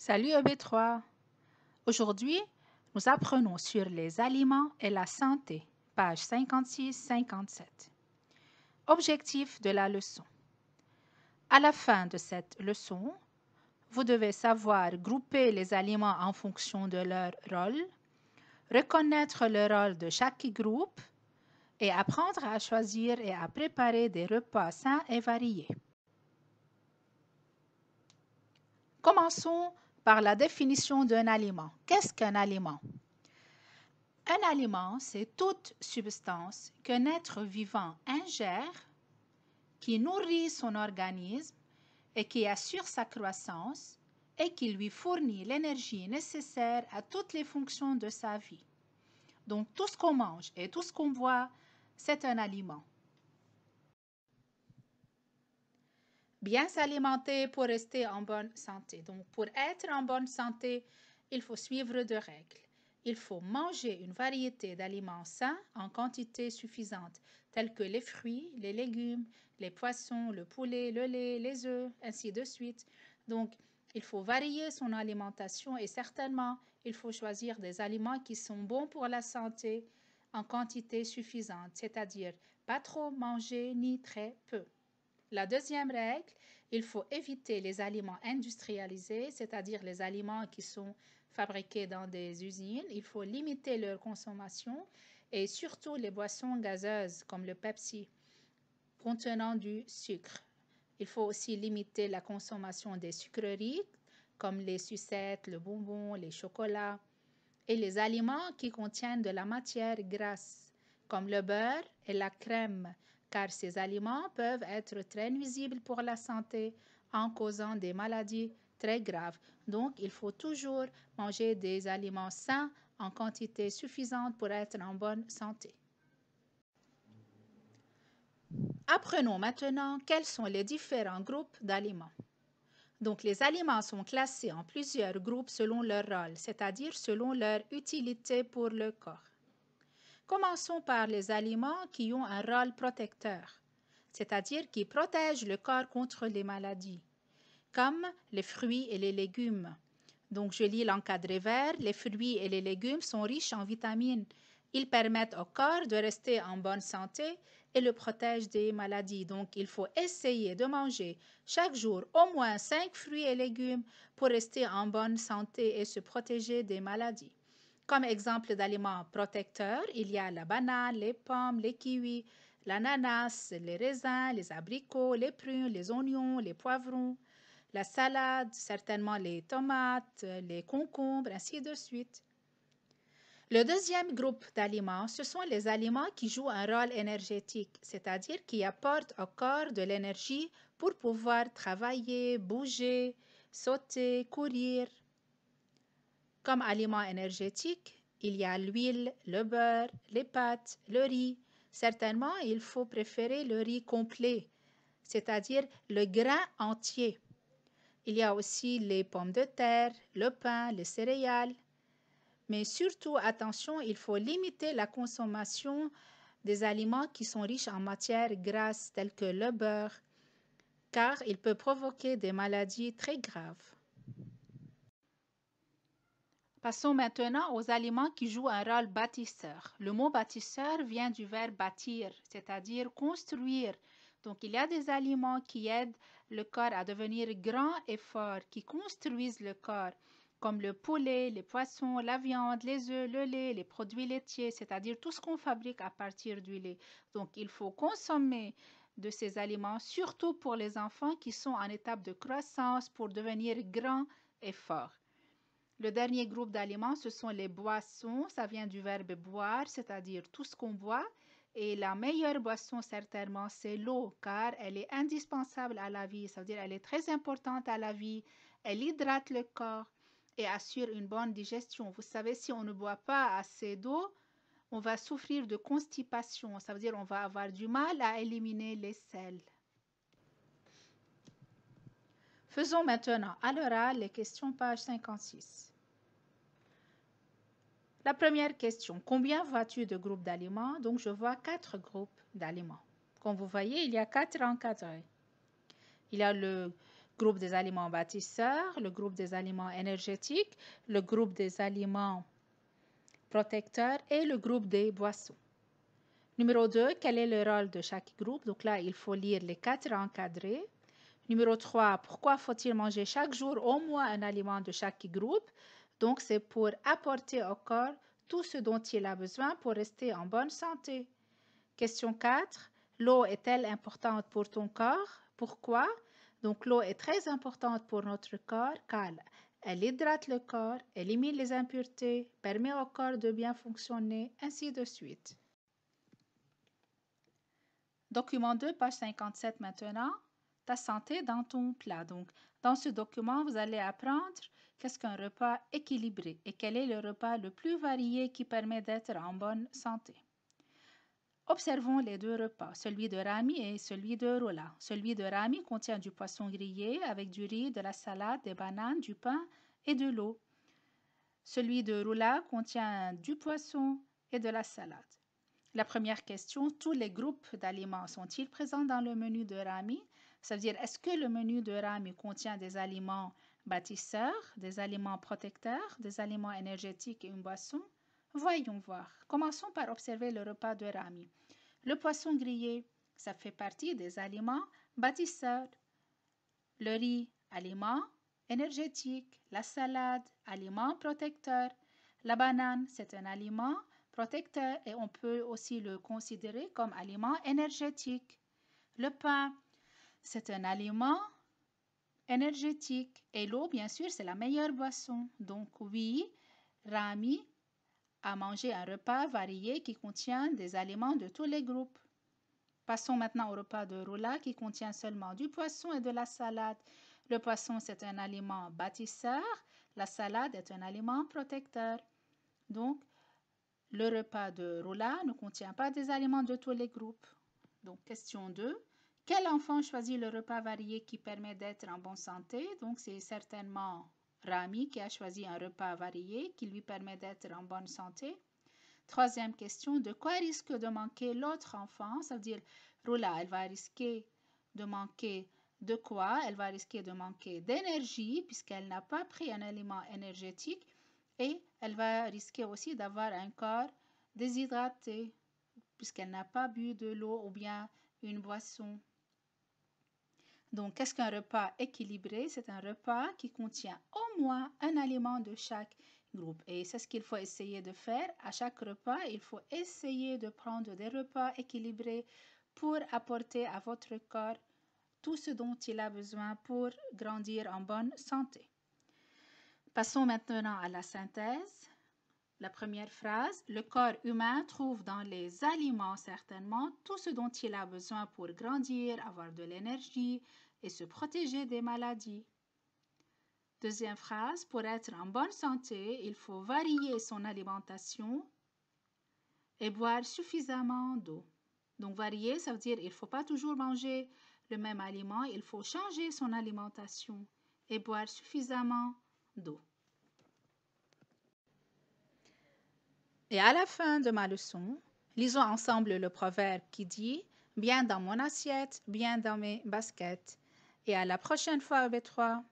Salut EB3. Aujourd'hui, nous apprenons sur les aliments et la santé, pages 56-57. Objectif de la leçon. À la fin de cette leçon, vous devez savoir grouper les aliments en fonction de leur rôle, reconnaître le rôle de chaque groupe et apprendre à choisir et à préparer des repas sains et variés. Commençons par la définition d'un aliment. Qu'est-ce qu'un aliment? Un aliment, c'est toute substance qu'un être vivant ingère, qui nourrit son organisme et qui assure sa croissance et qui lui fournit l'énergie nécessaire à toutes les fonctions de sa vie. Donc tout ce qu'on mange et tout ce qu'on boit, c'est un aliment. Bien s'alimenter pour rester en bonne santé. Donc pour être en bonne santé, il faut suivre deux règles. Il faut manger une variété d'aliments sains en quantité suffisante, tels que les fruits, les légumes, les poissons, le poulet, le lait, les œufs, ainsi de suite. Donc, il faut varier son alimentation et certainement, il faut choisir des aliments qui sont bons pour la santé en quantité suffisante, c'est-à-dire pas trop manger ni très peu. La deuxième règle, il faut éviter les aliments industrialisés, c'est-à-dire les aliments qui sont fabriqués dans des usines. Il faut limiter leur consommation et surtout les boissons gazeuses comme le Pepsi contenant du sucre. Il faut aussi limiter la consommation des sucreries comme les sucettes, le bonbon, les chocolats et les aliments qui contiennent de la matière grasse comme le beurre et la crème, car ces aliments peuvent être très nuisibles pour la santé en causant des maladies très graves. Donc, il faut toujours manger des aliments sains en quantité suffisante pour être en bonne santé. Apprenons maintenant quels sont les différents groupes d'aliments. Donc, les aliments sont classés en plusieurs groupes selon leur rôle, c'est-à-dire selon leur utilité pour le corps. Commençons par les aliments qui ont un rôle protecteur, c'est-à-dire qui protègent le corps contre les maladies, comme les fruits et les légumes. Donc, je lis l'encadré vert, les fruits et les légumes sont riches en vitamines. Ils permettent au corps de rester en bonne santé et le protègent des maladies. Donc, il faut essayer de manger chaque jour au moins 5 fruits et légumes pour rester en bonne santé et se protéger des maladies. Comme exemple d'aliments protecteurs, il y a la banane, les pommes, les kiwis, l'ananas, les raisins, les abricots, les prunes, les oignons, les poivrons, la salade, certainement les tomates, les concombres, ainsi de suite. Le deuxième groupe d'aliments, ce sont les aliments qui jouent un rôle énergétique, c'est-à-dire qui apportent au corps de l'énergie pour pouvoir travailler, bouger, sauter, courir. Comme aliments énergétiques, il y a l'huile, le beurre, les pâtes, le riz. Certainement, il faut préférer le riz complet, c'est-à-dire le grain entier. Il y a aussi les pommes de terre, le pain, les céréales. Mais surtout, attention, il faut limiter la consommation des aliments qui sont riches en matières grasses telles que le beurre, car il peut provoquer des maladies très graves. Passons maintenant aux aliments qui jouent un rôle bâtisseur. Le mot bâtisseur vient du verbe bâtir, c'est-à-dire construire. Donc, il y a des aliments qui aident le corps à devenir grand et fort, qui construisent le corps, comme le poulet, les poissons, la viande, les œufs, le lait, les produits laitiers, c'est-à-dire tout ce qu'on fabrique à partir du lait. Donc, il faut consommer de ces aliments, surtout pour les enfants qui sont en étape de croissance pour devenir grands et forts. Le dernier groupe d'aliments, ce sont les boissons. Ça vient du verbe boire, c'est-à-dire tout ce qu'on boit. Et la meilleure boisson, certainement, c'est l'eau, car elle est indispensable à la vie. Ça veut dire qu'elle est très importante à la vie. Elle hydrate le corps et assure une bonne digestion. Vous savez, si on ne boit pas assez d'eau, on va souffrir de constipation. Ça veut dire qu'on va avoir du mal à éliminer les sels. Faisons maintenant à l'oral les questions page 56. La première question, combien vois-tu de groupes d'aliments? Donc, je vois 4 groupes d'aliments. Comme vous voyez, il y a 4 encadrés. Il y a le groupe des aliments bâtisseurs, le groupe des aliments énergétiques, le groupe des aliments protecteurs et le groupe des boissons. Numéro 2, quel est le rôle de chaque groupe? Donc là, il faut lire les 4 encadrés. Numéro 3, pourquoi faut-il manger chaque jour au moins un aliment de chaque groupe? Donc, c'est pour apporter au corps tout ce dont il a besoin pour rester en bonne santé. Question 4, l'eau est-elle importante pour ton corps? Pourquoi? Donc, l'eau est très importante pour notre corps car elle hydrate le corps, élimine les impuretés, permet au corps de bien fonctionner, ainsi de suite. Document 2, page 57 maintenant. Ta santé dans ton plat. Donc, dans ce document, vous allez apprendre qu'est-ce qu'un repas équilibré et quel est le repas le plus varié qui permet d'être en bonne santé. Observons les deux repas, celui de Rami et celui de Rola. Celui de Rami contient du poisson grillé avec du riz, de la salade, des bananes, du pain et de l'eau. Celui de Rola contient du poisson et de la salade. La première question, tous les groupes d'aliments sont-ils présents dans le menu de Rami? Ça veut dire, est-ce que le menu de Rami contient des aliments bâtisseurs, des aliments protecteurs, des aliments énergétiques et une boisson? Voyons voir. Commençons par observer le repas de Rami. Le poisson grillé, ça fait partie des aliments bâtisseurs. Le riz, aliment énergétique. La salade, aliment protecteur. La banane, c'est un aliment protecteur et on peut aussi le considérer comme aliment énergétique. Le pain, c'est un aliment énergétique et l'eau, bien sûr, c'est la meilleure boisson. Donc oui, Rami a mangé un repas varié qui contient des aliments de tous les groupes. Passons maintenant au repas de Rola qui contient seulement du poisson et de la salade. Le poisson, c'est un aliment bâtisseur. La salade est un aliment protecteur. Donc, le repas de Rola ne contient pas des aliments de tous les groupes. Donc, question 2. Quel enfant choisit le repas varié qui permet d'être en bonne santé? Donc, c'est certainement Rami qui a choisi un repas varié qui lui permet d'être en bonne santé. Troisième question, de quoi risque de manquer l'autre enfant? Ça veut dire, Rola, elle va risquer de manquer de quoi? Elle va risquer de manquer d'énergie puisqu'elle n'a pas pris un aliment énergétique et elle va risquer aussi d'avoir un corps déshydraté puisqu'elle n'a pas bu de l'eau ou bien une boisson. Donc, qu'est-ce qu'un repas équilibré? C'est un repas qui contient au moins un aliment de chaque groupe. Et c'est ce qu'il faut essayer de faire. À chaque repas, il faut essayer de prendre des repas équilibrés pour apporter à votre corps tout ce dont il a besoin pour grandir en bonne santé. Passons maintenant à la synthèse. La première phrase, le corps humain trouve dans les aliments certainement tout ce dont il a besoin pour grandir, avoir de l'énergie et se protéger des maladies. Deuxième phrase, pour être en bonne santé, il faut varier son alimentation et boire suffisamment d'eau. Donc varier, ça veut dire il ne faut pas toujours manger le même aliment, il faut changer son alimentation et boire suffisamment d'eau. Et à la fin de ma leçon, lisons ensemble le proverbe qui dit « Bien dans mon assiette, bien dans mes baskets ». Et à la prochaine fois, B3.